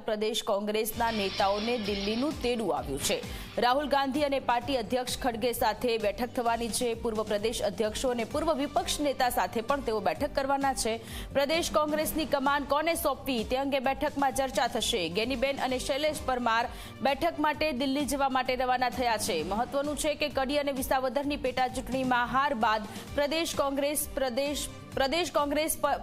પ્રદેશ કોંગ્રેસના નેતાઓને દિલ્હીનું તેડું આવ્યું છે। રાહુલ ગાંધી અને પાર્ટી અધ્યક્ષ ખડગે સાથે બેઠક થવાની છે। પૂર્વ પ્રદેશ અધ્યક્ષો અને પૂર્વ વિપક્ષ નેતા સાથે પણ તેઓ બેઠક કરવાના છે। પ્રદેશ કોંગ્રેસની કમાન કોને સોંપવી તે અંગે બેઠકમાં ચર્ચા થશે। ગેનીબેન અને શૈલેષ પરમાર બેઠક માટે દિલ્હી જવા માટે રવાના થયા છે। મહત્વનું છે કે કડી અને વિસાવદરની પેટા ચૂંટણીમાં હાર બાદ પ્રદેશ કોંગ્રેસ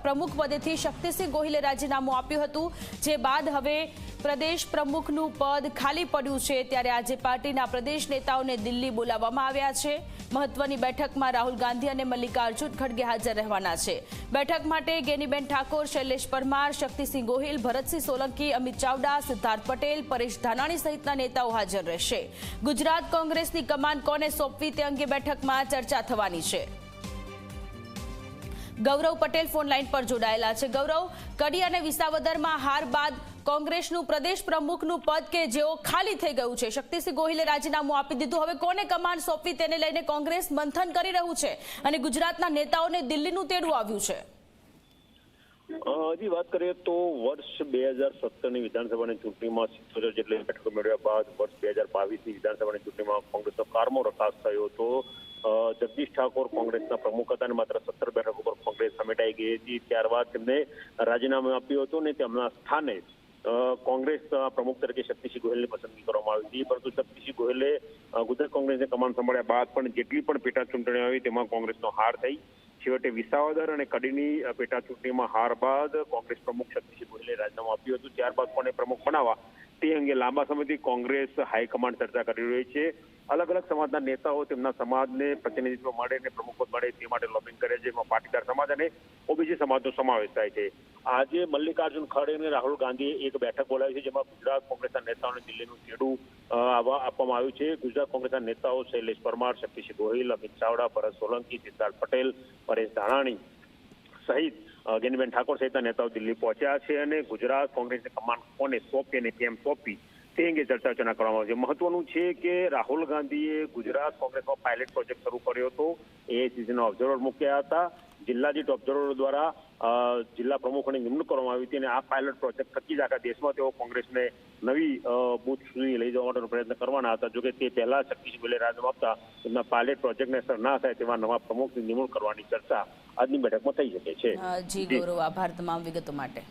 પ્રમુખ પદેથી શક્તિસિંહ ગોહિલે રાજીનામું આપ્યું હતું, જે બાદ હવે પ્રદેશ પ્રમુખનું પદ ખાલી પડ્યું છે। ત્યારે આજે પાર્ટીના પ્રદેશ નેતાઓને દિલ્હી બોલાવવામાં આવ્યા છે। મહત્વની બેઠકમાં રાહુલ ગાંધી અને મલ્લિકાર્જુન ખડગે હાજર રહેવાના છે। બેઠક માટે ગેનીબેન ઠાકોર, શૈલેષ પરમાર, શક્તિસિંહ ગોહિલ, ભરતસિંહ સોલંકી, અમિત ચાવડા, સિદ્ધાર્થ પટેલ, પરેશ ધાનાણી સહિતના નેતાઓ હાજર રહેશે। ગુજરાત કોંગ્રેસની કમાન કોને સોંપવી તે અંગે બેઠકમાં ચર્ચા થવાની છે। ગૌરવ પટેલ ફોન લાઈન પર જોડાયેલા છે। ગૌરવ, કડી અને વિસાવદરમાં હાર બાદ કોંગ્રેસનું પ્રદેશ પ્રમુખનું પદ કે જેઓ ખાલી થઈ ગયું છે, શક્તિસિંહ ગોહિલે રાજીનામું આપી દીધું, હવે કોને કમાન સોંપવી તેને લઈને કોંગ્રેસ મંથન કરી રહ્યું છે અને ગુજરાતના નેતાઓને દિલ્હીનું તેડું આવ્યું છે। હજી વાત કરીએ તો વર્ષ 2017ની વિધાનસભાની ચૂંટણીમાં 77 જેટલી બેઠકો મેળવ્યા બાદ વર્ષ 2022ની વિધાનસભાની ચૂંટણીમાં કોંગ્રેસનો કારમો રકાસ થયો હતો। જગદીશ ઠાકોર કોંગ્રેસના પ્રમુખ હતા અને માત્ર 17 બેઠકો પર કોંગ્રેસ સમેટાઈ ગઈ હતી। ત્યારબાદ તેમને રાજીનામું આપ્યું હતું અને તેમના સ્થાને કોંગ્રેસ પ્રમુખ તરીકે શક્તિસિંહ ગોહિલની પસંદગી કરવામાં આવી હતી, પરંતુ શક્તિસિંહ ગોહિલે ગુજરાત કોંગ્રેસને કમાન સંભાળ્યા બાદ પણ જેટલી પણ પેટા ચૂંટણીઓ આવી તેમાં કોંગ્રેસનો હાર થઈ। છેવટે વિસાવદર અને કડીની પેટા ચૂંટણીમાં હાર બાદ કોંગ્રેસ પ્રમુખ શક્તિસિંહ ગોહિલે રાજીનામું આપ્યું હતું। ત્યારબાદ કોને પ્રમુખ બનાવવા તે અંગે લાંબા સમયથી કોંગ્રેસ હાઈકમાન્ડ ચર્ચા કરી રહી છે। અલગ અલગ સમાજના નેતાઓ તેમના સમાજને પ્રતિનિધિત્વ મળે અને પ્રમુખ પદ મળે તે માટે લોબિંગ કરે છે, જેમાં પાટીદાર સમાજ અને ઓબીસી સમાજનો સમાવેશ થાય છે। આજે મલ્લિકાર્જુન ખડગે અને રાહુલ ગાંધીએ એક બેઠક બોલાવી છે, જેમાં ગુજરાત કોંગ્રેસના નેતાઓને દિલ્હીનું તેડું આપવામાં આવ્યું છે। ગુજરાત કોંગ્રેસના નેતાઓ શૈલેષ પરમાર, શક્તિસિંહ ગોહિલ, અમિત ચાવડા, ભરત સોલંકી, સિદ્ધાર્થ પટેલ, પરેશ ધાનાણી સહિત ગેનીબેન ઠાકોર સહિતના નેતાઓ દિલ્હી પહોંચ્યા છે અને ગુજરાત કોંગ્રેસની કમાન કોને સોંપી અને કેમ સોંપી તે અંગે ચર્ચા વિચારણા કરવામાં આવશે। મહત્વનું છે કે રાહુલ ગાંધીએ ગુજરાત કોંગ્રેસમાં પાયલટ પ્રોજેક્ટ શરૂ કર્યો હતો, એઆઈસીસીના ઓબ્ઝર્વર મૂક્યા હતા, જિલ્લા દીઠ ઓબ્ઝર્વરો દ્વારા જિલ્લા પ્રમુખોની નિમણૂક કરવામાં આવી હતી અને આ પાયલટ પ્રોજેક્ટ થકી જ આખા દેશમાં તેઓ કોંગ્રેસને નવી બૂથ સુધી લઈ જવા માટેનો પ્રયત્ન કરવાના હતા। જોકે તે પહેલા શક્તિસિંહ ગોહિલે રાજીનામું આપતા તેમના પાયલટ પ્રોજેક્ટને અસર ના થાય તેવા નવા પ્રમુખની નિમણૂક કરવાની ચર્ચા આજની બેઠકમાં થઈ શકે છે। જી ગૌરવ, આભાર તમામ વિગતો માટે।